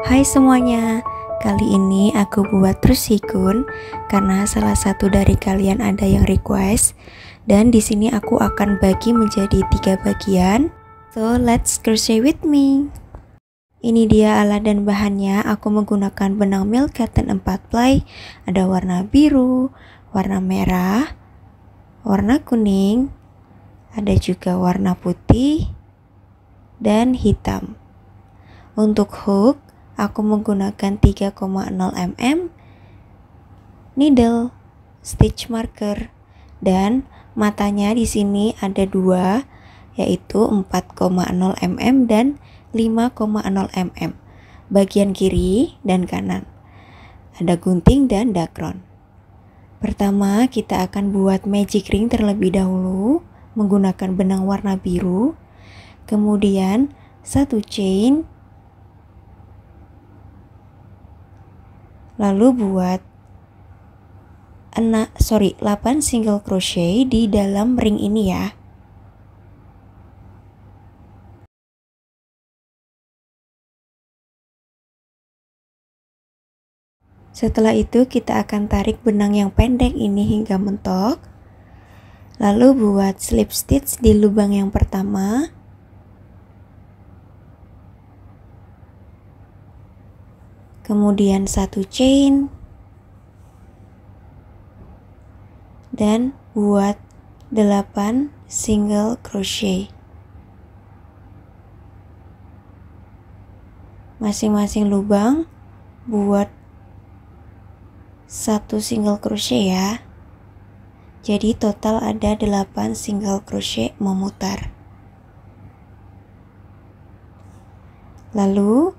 Hai semuanya, kali ini aku buat terus hikun karena salah satu dari kalian ada yang request. Dan di sini aku akan bagi menjadi 3 bagian. So let's crochet with me. Ini dia alat dan bahannya. Aku menggunakan benang Milk Cotton 4 ply. Ada warna biru, warna merah, warna kuning, ada juga warna putih dan hitam. Untuk hook, aku menggunakan 3,0 mm needle, stitch marker, dan matanya di sini ada dua, yaitu 4,0 mm dan 5,0 mm. Bagian kiri dan kanan. Ada gunting dan dakron. Pertama, kita akan buat magic ring terlebih dahulu menggunakan benang warna biru. Kemudian 1 chain. Lalu buat 8 single crochet di dalam ring ini ya. Setelah itu kita akan tarik benang yang pendek ini hingga mentok. Lalu buat slip stitch di lubang yang pertama. Kemudian 1 chain. Dan buat 8 single crochet. Masing-masing lubang buat 1 single crochet ya. Jadi total ada 8 single crochet memutar. Lalu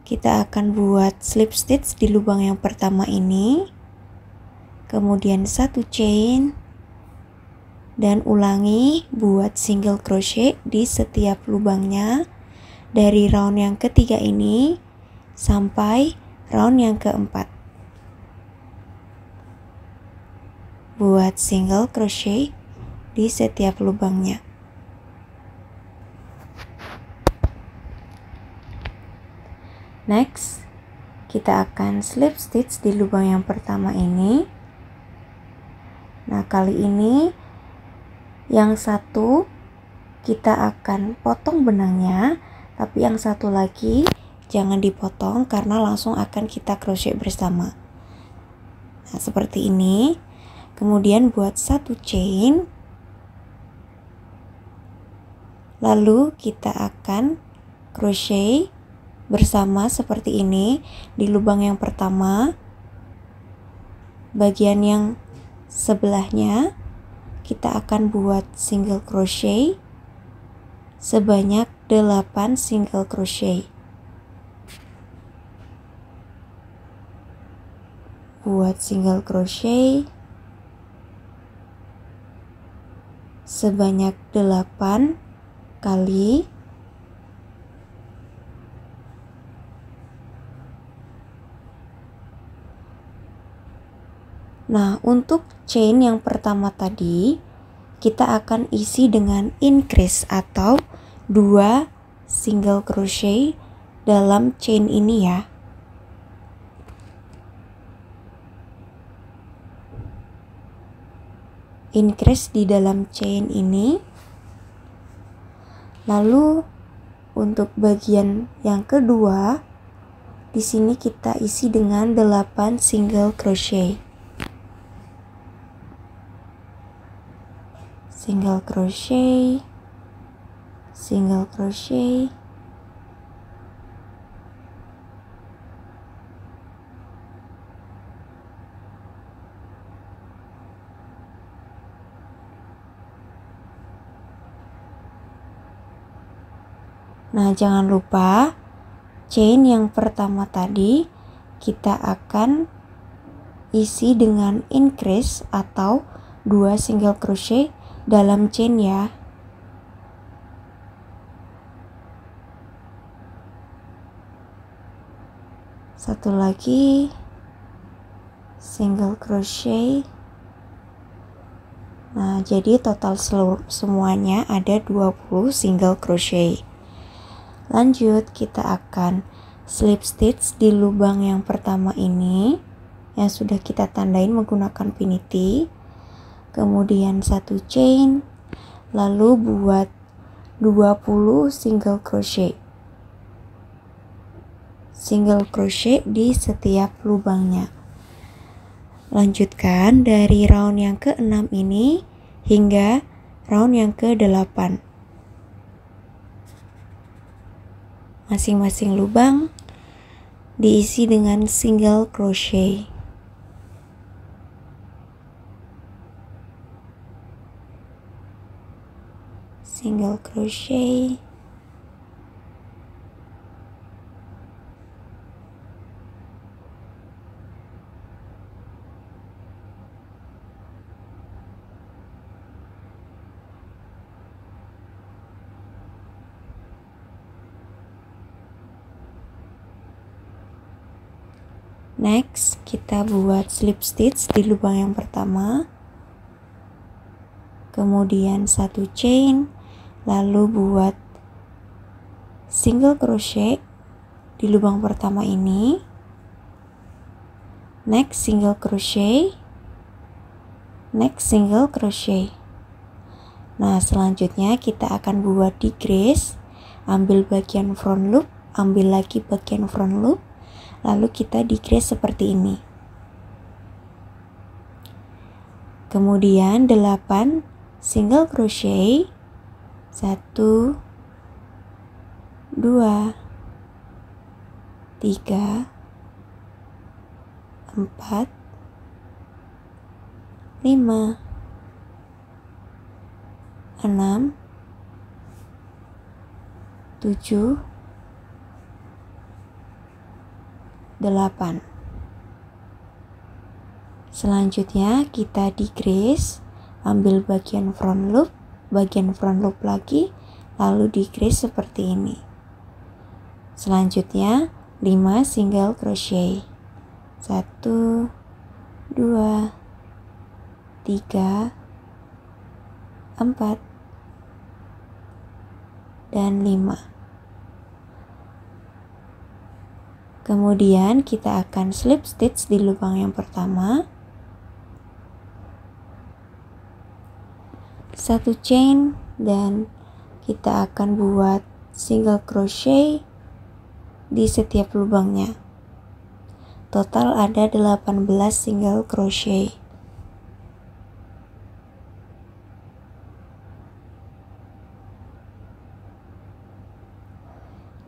kita akan buat slip stitch di lubang yang pertama ini. Kemudian 1 chain. Dan ulangi buat single crochet di setiap lubangnya. Dari round yang ketiga ini sampai round yang keempat. Buat single crochet di setiap lubangnya. Next, kita akan slip stitch di lubang yang pertama ini. Nah, kali ini yang satu kita akan potong benangnya, tapi yang satu lagi jangan dipotong karena langsung akan kita crochet bersama. Nah, seperti ini. Kemudian buat 1 chain. Lalu kita akan crochet bersama seperti ini di lubang yang pertama. Bagian yang sebelahnya kita akan buat single crochet sebanyak 8 single crochet. Buat single crochet sebanyak 8 kali. Nah, untuk chain yang pertama tadi kita akan isi dengan increase atau 2 single crochet dalam chain ini ya. Increase di dalam chain ini. Lalu untuk bagian yang kedua di sini kita isi dengan 8 single crochet. Single crochet, single crochet, nah jangan lupa chain yang pertama tadi kita akan isi dengan increase atau 2 single crochet dalam chain ya. Satu lagi single crochet. Nah, jadi total semuanya ada 20 single crochet. Lanjut, kita akan slip stitch di lubang yang pertama ini yang sudah kita tandain menggunakan pinity, kemudian 1 chain, lalu buat 20 single crochet di setiap lubangnya. Lanjutkan dari round yang ke-6 ini hingga round yang ke-8. Masing-masing lubang diisi dengan single crochet. Single crochet. Next, kita buat slip stitch di lubang yang pertama, kemudian 1 chain, lalu buat single crochet di lubang pertama ini, next single crochet, next single crochet. Nah, selanjutnya kita akan buat decrease, ambil bagian front loop, ambil lagi bagian front loop, lalu kita decrease seperti ini. Kemudian 8 single crochet, 1 2 3 4 5 6 7 8. Selanjutnya kita decrease, ambil bagian front loop lagi, lalu decrease seperti ini. Selanjutnya 5 single crochet, 1 2 3 4 dan 5. Kemudian kita akan slip stitch di lubang yang pertama, 1 chain, dan kita akan buat single crochet di setiap lubangnya. Total ada 18 single crochet.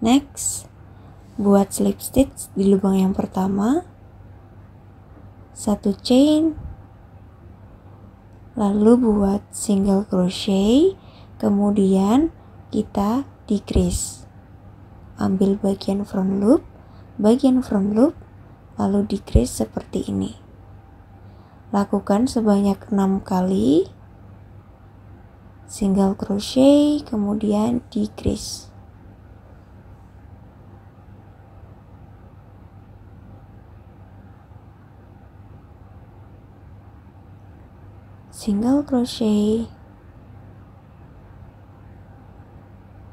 Next, buat slip stitch di lubang yang pertama, 1 chain, lalu buat single crochet, kemudian kita decrease, ambil bagian front loop, lalu decrease seperti ini. Lakukan sebanyak 6 kali single crochet, kemudian decrease. Single crochet,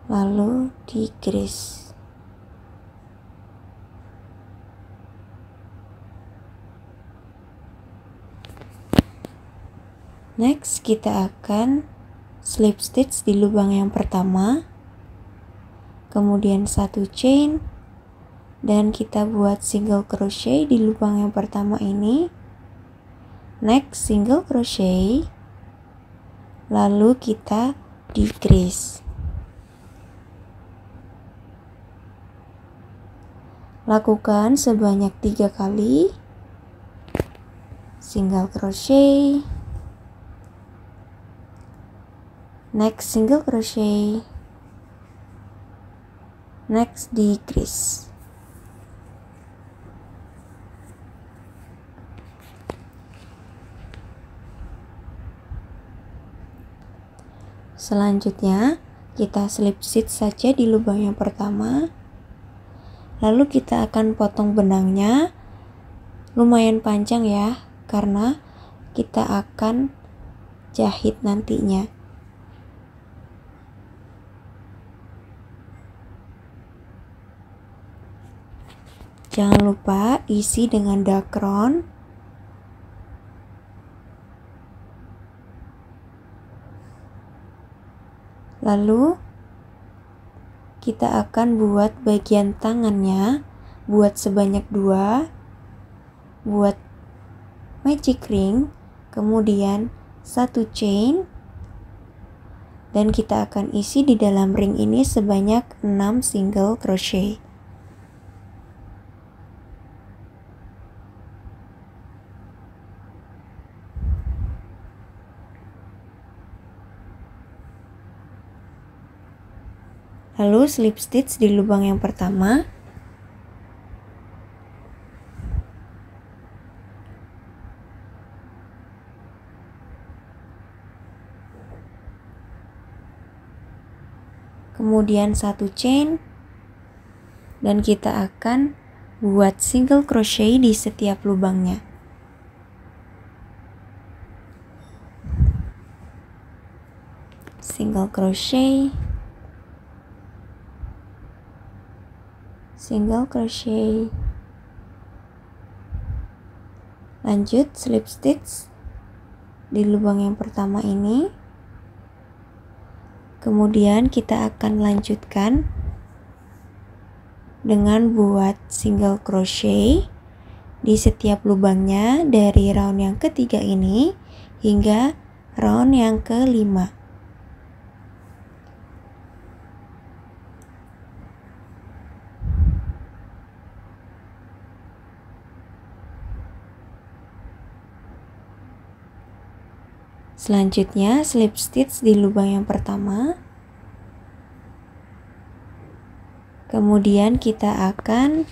lalu decrease. Next, kita akan slip stitch di lubang yang pertama, kemudian 1 chain, dan kita buat single crochet di lubang yang pertama ini. Next single crochet, lalu kita decrease. Lakukan sebanyak 3 kali single crochet, next single crochet, next decrease. Selanjutnya kita slip stitch saja di lubang yang pertama, lalu kita akan potong benangnya lumayan panjang ya, karena kita akan jahit nantinya. Jangan lupa isi dengan dakron. Lalu kita akan buat bagian tangannya, buat sebanyak 2, buat magic ring, kemudian 1 chain, dan kita akan isi di dalam ring ini sebanyak 6 single crochet. Lalu slip stitch di lubang yang pertama. Kemudian 1 chain, dan kita akan buat single crochet di setiap lubangnya. Single crochet, single crochet, lanjut slip stitch di lubang yang pertama ini. Kemudian kita akan lanjutkan dengan buat single crochet di setiap lubangnya dari round yang ketiga ini hingga round yang kelima. Selanjutnya slip stitch di lubang yang pertama. Kemudian kita akan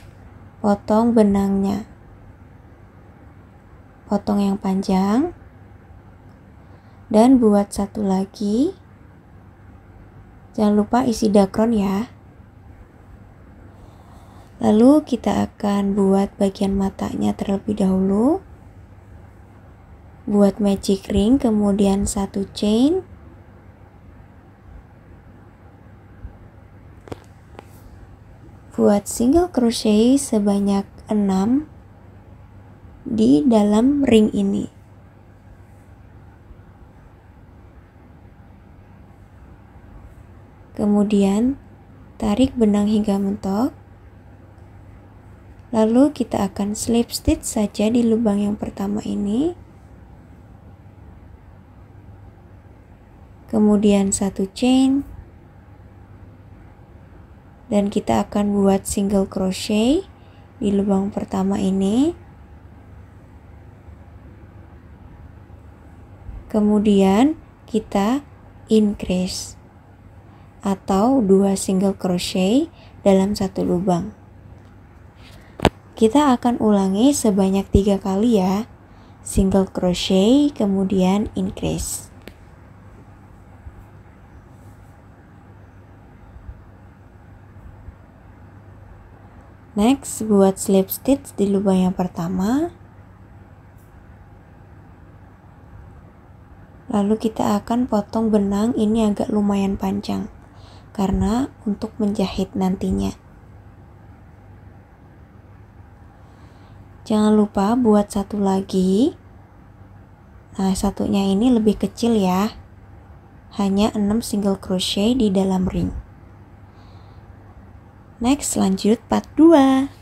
potong benangnya. Potong yang panjang. Dan buat satu lagi. Jangan lupa isi dakron ya. Lalu kita akan buat bagian matanya terlebih dahulu. Buat magic ring, kemudian 1 chain, buat single crochet sebanyak 6 di dalam ring ini. Kemudian tarik benang hingga mentok. Lalu kita akan slip stitch saja di lubang yang pertama ini. Kemudian 1 chain, dan kita akan buat single crochet di lubang pertama ini. Kemudian kita increase atau 2 single crochet dalam satu lubang. Kita akan ulangi sebanyak 3 kali ya. Single crochet, kemudian increase. Next, buat slip stitch di lubang yang pertama. Lalu kita akan potong benang ini agak lumayan panjang karena untuk menjahit nantinya. Jangan lupa buat satu lagi. Nah, satunya ini lebih kecil ya. Hanya 6 single crochet di dalam ring. Next, lanjut part 2.